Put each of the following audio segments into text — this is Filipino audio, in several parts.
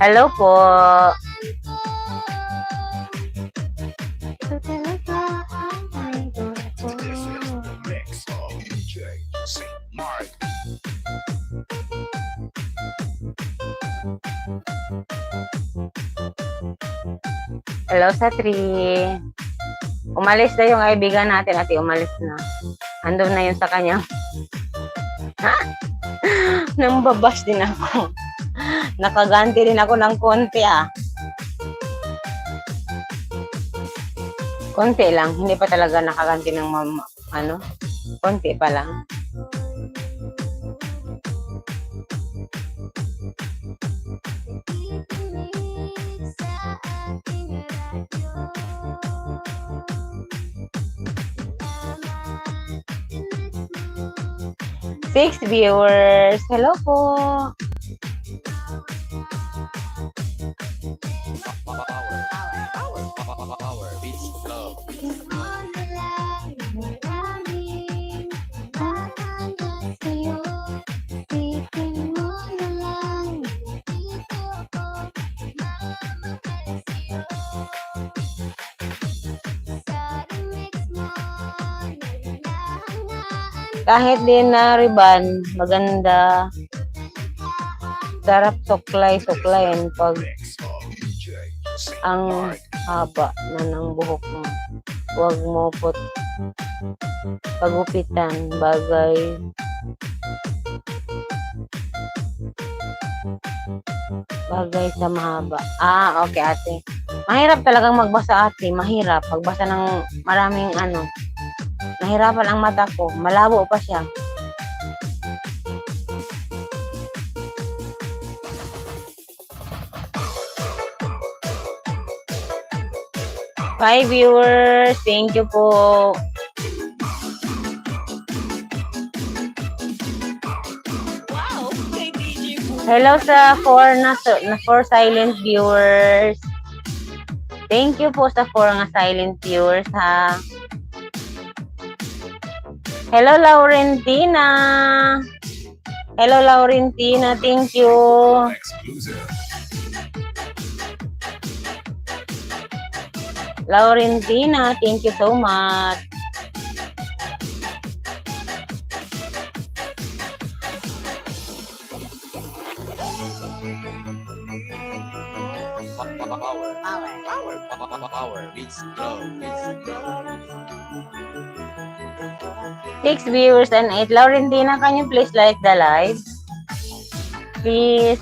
Hello po. Hello sa 3. Umalis na yung kaibigan natin, ate. Umalis na. Andun na yun sa kanya. Nang babas din ako. Nakaganti din ako ng konti Konti lang. Hindi pa talaga nakaganti ng konti pa lang. Six viewers. Hello po. Kahit din na riban, maganda. Sarap suklay-suklayin pag ang haba na ng buhok mo. Huwag mo pagupitan, bagay sa mahaba. Okay ate. Mahirap talagang magbasa ate. Mahirap. Pagbasa ng maraming Nahirapan ang mata ko. Malabo pa siya. Five viewers. Thank you po. Hello sa 4 silent viewers. Thank you po sa 4 nga silent viewers ha. Hello Laurentina. Hello Laurentina, thank you. Laurentina, thank you so much. Power. Six viewers and 8. Laurentina, can you please like the live? Please.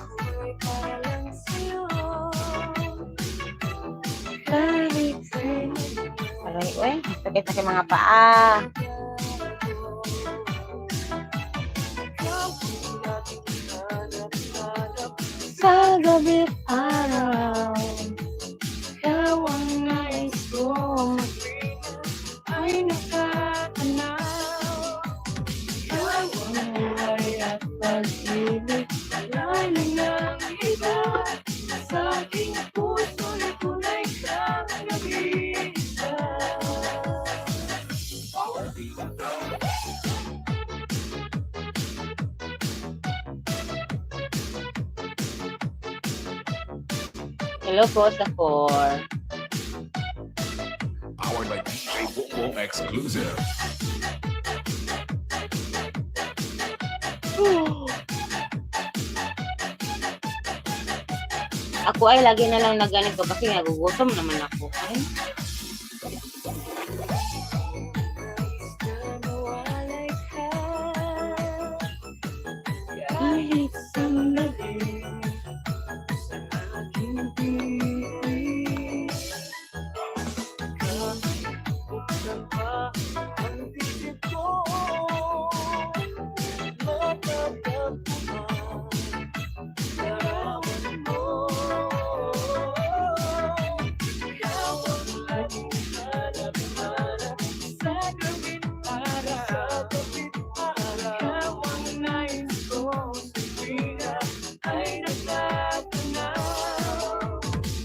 Aray, sakit na mga paa. Sa gabi araw, yawang nais ko ay nakatanaw. Yawang buhay at pag-ibig, alalim ng iba. Sa aking puso'y tunay kang nag-iisa. Hello po sa 4. Powered by DJ Bobo Exclusive. Ako ay lagi na lang na ganito kasi nagugutom naman ako. Ay.